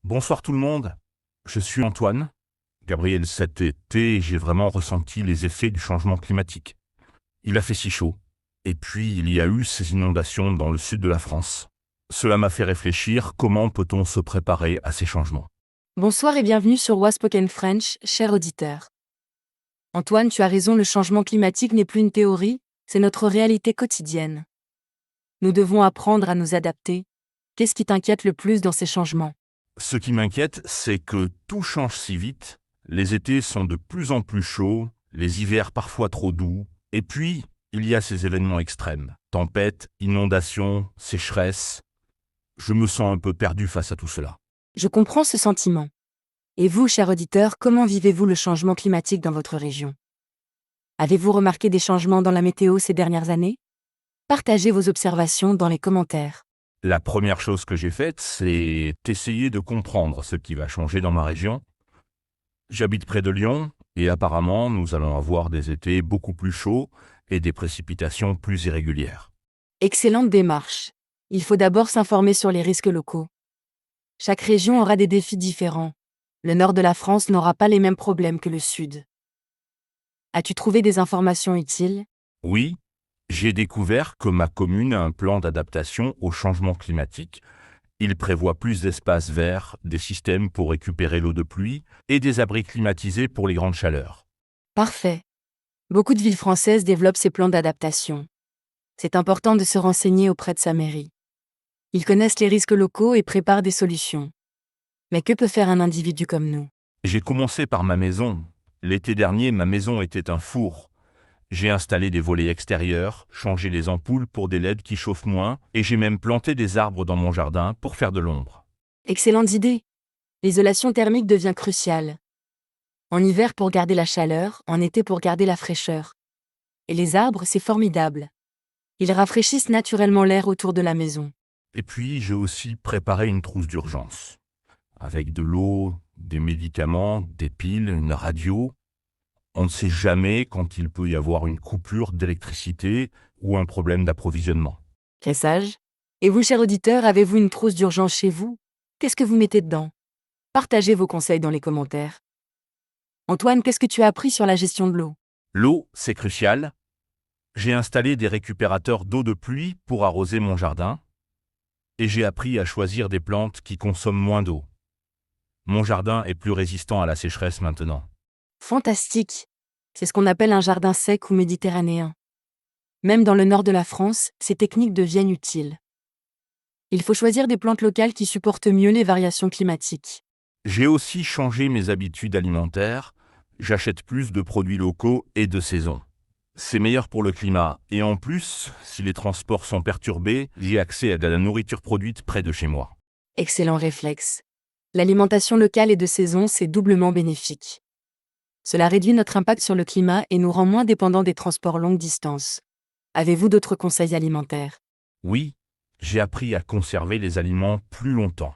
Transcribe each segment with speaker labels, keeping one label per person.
Speaker 1: Bonsoir tout le monde, je suis Antoine. Gabriel, cet été, j'ai vraiment ressenti les effets du changement climatique. Il a fait si chaud. Et puis, il y a eu ces inondations dans le sud de la France. Cela m'a fait réfléchir comment peut-on se préparer à ces changements.
Speaker 2: Bonsoir et bienvenue sur Waspoken French, cher auditeur. Antoine, tu as raison, le changement climatique n'est plus une théorie, c'est notre réalité quotidienne. Nous devons apprendre à nous adapter. Qu'est-ce qui t'inquiète le plus dans ces changements?
Speaker 1: Ce qui m'inquiète, c'est que tout change si vite. Les étés sont de plus en plus chauds, les hivers parfois trop doux, et puis, il y a ces événements extrêmes. Tempêtes, inondations, sécheresses. Je me sens un peu perdu face à tout cela.
Speaker 2: Je comprends ce sentiment. Et vous, cher auditeur, comment vivez-vous le changement climatique dans votre région? Avez-vous remarqué des changements dans la météo ces dernières années? Partagez vos observations dans les commentaires.
Speaker 1: La première chose que j'ai faite, c'est essayer de comprendre ce qui va changer dans ma région. J'habite près de Lyon et apparemment nous allons avoir des étés beaucoup plus chauds et des précipitations plus irrégulières.
Speaker 2: Excellente démarche. Il faut d'abord s'informer sur les risques locaux. Chaque région aura des défis différents. Le nord de la France n'aura pas les mêmes problèmes que le sud. As-tu trouvé des informations utiles?
Speaker 1: Oui, j'ai découvert que ma commune a un plan d'adaptation au changement climatique. Il prévoit plus d'espaces verts, des systèmes pour récupérer l'eau de pluie et des abris climatisés pour les grandes chaleurs.
Speaker 2: Parfait. Beaucoup de villes françaises développent ces plans d'adaptation. C'est important de se renseigner auprès de sa mairie. Ils connaissent les risques locaux et préparent des solutions. Mais que peut faire un individu comme nous?
Speaker 1: J'ai commencé par ma maison. L'été dernier, ma maison était un four. J'ai installé des volets extérieurs, changé les ampoules pour des LED qui chauffent moins, et j'ai même planté des arbres dans mon jardin pour faire de l'ombre.
Speaker 2: Excellente idée. L'isolation thermique devient cruciale. En hiver pour garder la chaleur, en été pour garder la fraîcheur. Et les arbres, c'est formidable. Ils rafraîchissent naturellement l'air autour de la maison.
Speaker 1: Et puis, j'ai aussi préparé une trousse d'urgence, avec de l'eau, des médicaments, des piles, une radio. On ne sait jamais quand il peut y avoir une coupure d'électricité ou un problème d'approvisionnement.
Speaker 2: Très sage. Et vous, cher auditeur, avez-vous une trousse d'urgence chez vous? Qu'est-ce que vous mettez dedans? Partagez vos conseils dans les commentaires. Antoine, qu'est-ce que tu as appris sur la gestion de l'eau?
Speaker 1: L'eau, c'est crucial. J'ai installé des récupérateurs d'eau de pluie pour arroser mon jardin, et j'ai appris à choisir des plantes qui consomment moins d'eau. Mon jardin est plus résistant à la sécheresse maintenant.
Speaker 2: Fantastique. C'est ce qu'on appelle un jardin sec ou méditerranéen. Même dans le nord de la France, ces techniques deviennent utiles. Il faut choisir des plantes locales qui supportent mieux les variations climatiques.
Speaker 1: J'ai aussi changé mes habitudes alimentaires. J'achète plus de produits locaux et de saison. C'est meilleur pour le climat. Et en plus, si les transports sont perturbés, j'ai accès à de la nourriture produite près de chez moi.
Speaker 2: Excellent réflexe. L'alimentation locale et de saison, c'est doublement bénéfique. Cela réduit notre impact sur le climat et nous rend moins dépendants des transports longue distance. Avez-vous d'autres conseils alimentaires?
Speaker 1: Oui, j'ai appris à conserver les aliments plus longtemps.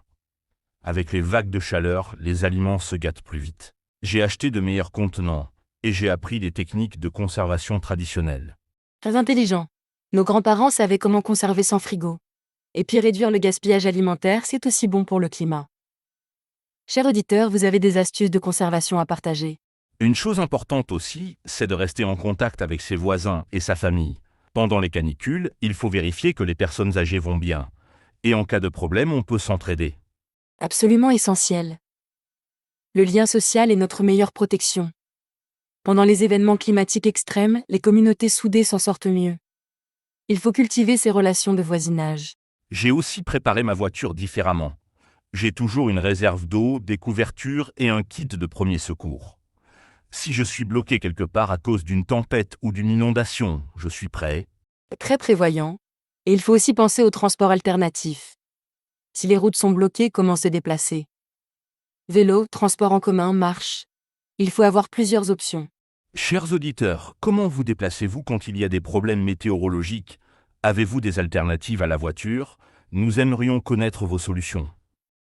Speaker 1: Avec les vagues de chaleur, les aliments se gâtent plus vite. J'ai acheté de meilleurs contenants et j'ai appris des techniques de conservation traditionnelles.
Speaker 2: Très intelligent. Nos grands-parents savaient comment conserver sans frigo. Et puis réduire le gaspillage alimentaire, c'est aussi bon pour le climat. Cher auditeur, vous avez des astuces de conservation à partager.
Speaker 1: Une chose importante aussi, c'est de rester en contact avec ses voisins et sa famille. Pendant les canicules, il faut vérifier que les personnes âgées vont bien. Et en cas de problème, on peut s'entraider.
Speaker 2: Absolument essentiel. Le lien social est notre meilleure protection. Pendant les événements climatiques extrêmes, les communautés soudées s'en sortent mieux. Il faut cultiver ces relations de voisinage.
Speaker 1: J'ai aussi préparé ma voiture différemment. J'ai toujours une réserve d'eau, des couvertures et un kit de premiers secours. Si je suis bloqué quelque part à cause d'une tempête ou d'une inondation, je suis prêt.
Speaker 2: Très prévoyant. Et il faut aussi penser aux transports alternatifs. Si les routes sont bloquées, comment se déplacer? Vélo, transport en commun, marche. Il faut avoir plusieurs options.
Speaker 1: Chers auditeurs, comment vous déplacez-vous quand il y a des problèmes météorologiques? Avez-vous des alternatives à la voiture? Nous aimerions connaître vos solutions.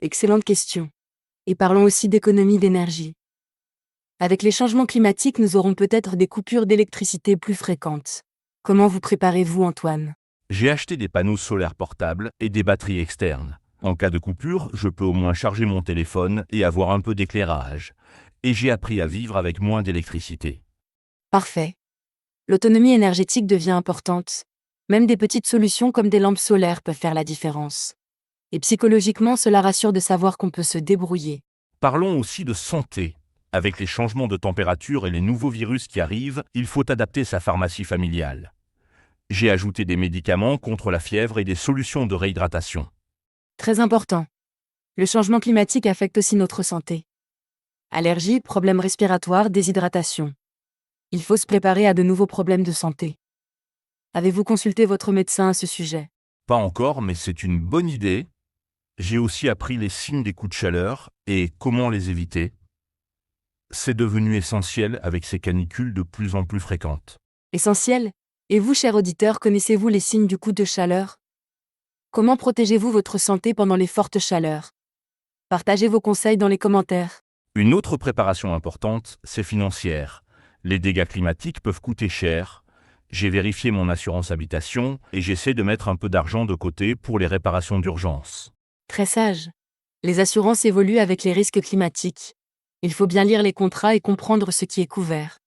Speaker 2: Excellente question. Et parlons aussi d'économie d'énergie. Avec les changements climatiques, nous aurons peut-être des coupures d'électricité plus fréquentes. Comment vous préparez-vous, Antoine?
Speaker 1: J'ai acheté des panneaux solaires portables et des batteries externes. En cas de coupure, je peux au moins charger mon téléphone et avoir un peu d'éclairage. Et j'ai appris à vivre avec moins d'électricité.
Speaker 2: Parfait. L'autonomie énergétique devient importante. Même des petites solutions comme des lampes solaires peuvent faire la différence. Et psychologiquement, cela rassure de savoir qu'on peut se débrouiller.
Speaker 1: Parlons aussi de santé. Avec les changements de température et les nouveaux virus qui arrivent, il faut adapter sa pharmacie familiale. J'ai ajouté des médicaments contre la fièvre et des solutions de réhydratation.
Speaker 2: Très important. Le changement climatique affecte aussi notre santé. Allergies, problèmes respiratoires, déshydratation. Il faut se préparer à de nouveaux problèmes de santé. Avez-vous consulté votre médecin à ce sujet?
Speaker 1: Pas encore, mais c'est une bonne idée. J'ai aussi appris les signes des coups de chaleur et comment les éviter. C'est devenu essentiel avec ces canicules de plus en plus fréquentes.
Speaker 2: Essentiel. Et vous, cher auditeur, connaissez-vous les signes du coup de chaleur? Comment protégez-vous votre santé pendant les fortes chaleurs? Partagez vos conseils dans les commentaires.
Speaker 1: Une autre préparation importante, c'est financière. Les dégâts climatiques peuvent coûter cher. J'ai vérifié mon assurance habitation et j'essaie de mettre un peu d'argent de côté pour les réparations d'urgence.
Speaker 2: Très sage. Les assurances évoluent avec les risques climatiques. Il faut bien lire les contrats et comprendre ce qui est couvert.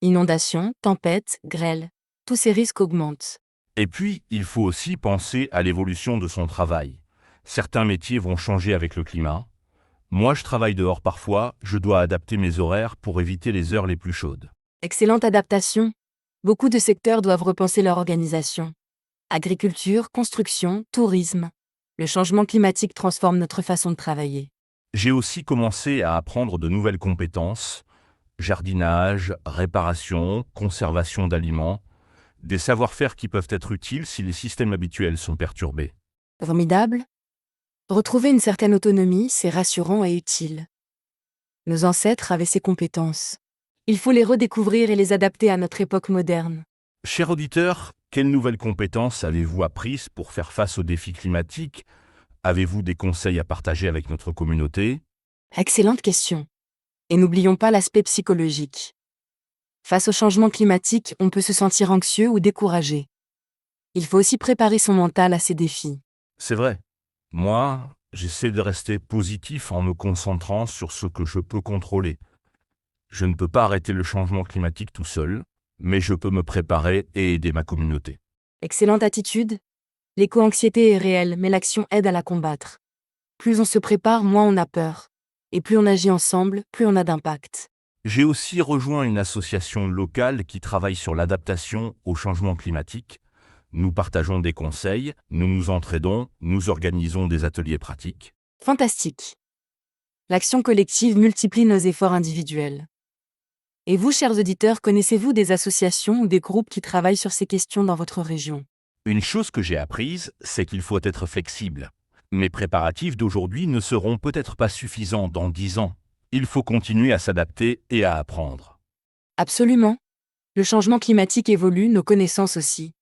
Speaker 2: Inondations, tempêtes, grêles. Tous ces risques augmentent.
Speaker 1: Et puis, il faut aussi penser à l'évolution de son travail. Certains métiers vont changer avec le climat. Moi, je travaille dehors parfois, je dois adapter mes horaires pour éviter les heures les plus chaudes.
Speaker 2: Excellente adaptation. Beaucoup de secteurs doivent repenser leur organisation. Agriculture, construction, tourisme. Le changement climatique transforme notre façon de travailler.
Speaker 1: J'ai aussi commencé à apprendre de nouvelles compétences, jardinage, réparation, conservation d'aliments, des savoir-faire qui peuvent être utiles si les systèmes habituels sont perturbés.
Speaker 2: Formidable. Retrouver une certaine autonomie, c'est rassurant et utile. Nos ancêtres avaient ces compétences. Il faut les redécouvrir et les adapter à notre époque moderne.
Speaker 1: Chers auditeurs, quelles nouvelles compétences avez-vous apprises pour faire face aux défis climatiques? Avez-vous des conseils à partager avec notre communauté?
Speaker 2: Excellente question. Et n'oublions pas l'aspect psychologique. Face au changement climatique, on peut se sentir anxieux ou découragé. Il faut aussi préparer son mental à ces défis.
Speaker 1: C'est vrai. Moi, j'essaie de rester positif en me concentrant sur ce que je peux contrôler. Je ne peux pas arrêter le changement climatique tout seul, mais je peux me préparer et aider ma communauté.
Speaker 2: Excellente attitude. L'éco-anxiété est réelle, mais l'action aide à la combattre. Plus on se prépare, moins on a peur. Et plus on agit ensemble, plus on a d'impact.
Speaker 1: J'ai aussi rejoint une association locale qui travaille sur l'adaptation au changement climatique. Nous partageons des conseils, nous nous entraidons, nous organisons des ateliers pratiques.
Speaker 2: Fantastique. L'action collective multiplie nos efforts individuels. Et vous, chers auditeurs, connaissez-vous des associations ou des groupes qui travaillent sur ces questions dans votre région?
Speaker 1: Une chose que j'ai apprise, c'est qu'il faut être flexible. Mes préparatifs d'aujourd'hui ne seront peut-être pas suffisants dans 10 ans. Il faut continuer à s'adapter et à apprendre.
Speaker 2: Absolument. Le changement climatique évolue, nos connaissances aussi.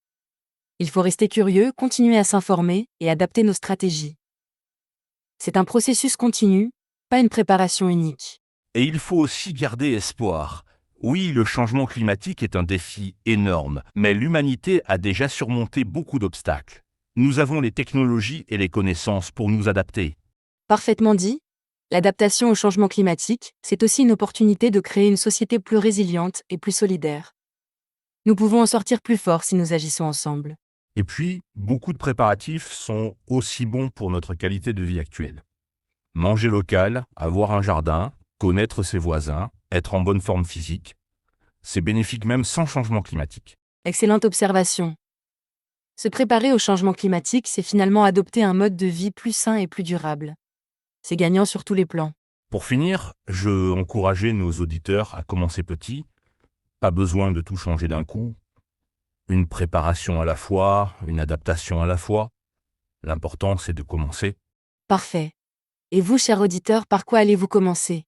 Speaker 2: Il faut rester curieux, continuer à s'informer et adapter nos stratégies. C'est un processus continu, pas une préparation unique.
Speaker 1: Et il faut aussi garder espoir. Oui, le changement climatique est un défi énorme, mais l'humanité a déjà surmonté beaucoup d'obstacles. Nous avons les technologies et les connaissances pour nous adapter.
Speaker 2: Parfaitement dit, l'adaptation au changement climatique, c'est aussi une opportunité de créer une société plus résiliente et plus solidaire. Nous pouvons en sortir plus forts si nous agissons ensemble.
Speaker 1: Et puis, beaucoup de préparatifs sont aussi bons pour notre qualité de vie actuelle. Manger local, avoir un jardin, connaître ses voisins, être en bonne forme physique, c'est bénéfique même sans changement climatique.
Speaker 2: Excellente observation. Se préparer au changement climatique, c'est finalement adopter un mode de vie plus sain et plus durable. C'est gagnant sur tous les plans.
Speaker 1: Pour finir, je encourageais nos auditeurs à commencer petit. Pas besoin de tout changer d'un coup. Une préparation à la fois, une adaptation à la fois. L'important, c'est de commencer.
Speaker 2: Parfait. Et vous, chers auditeurs, par quoi allez-vous commencer?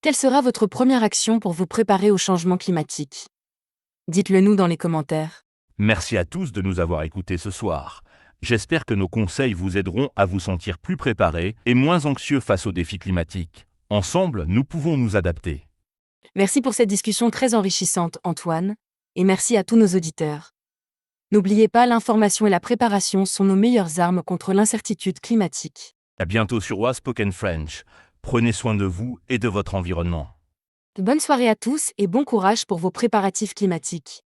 Speaker 2: Quelle sera votre première action pour vous préparer au changement climatique? Dites-le nous dans les commentaires.
Speaker 1: Merci à tous de nous avoir écoutés ce soir. J'espère que nos conseils vous aideront à vous sentir plus préparés et moins anxieux face aux défis climatiques. Ensemble, nous pouvons nous adapter.
Speaker 2: Merci pour cette discussion très enrichissante, Antoine, et merci à tous nos auditeurs. N'oubliez pas, l'information et la préparation sont nos meilleures armes contre l'incertitude climatique.
Speaker 1: À bientôt sur Waspoken French. Prenez soin de vous et de votre environnement.
Speaker 2: Bonne soirée à tous et bon courage pour vos préparatifs climatiques.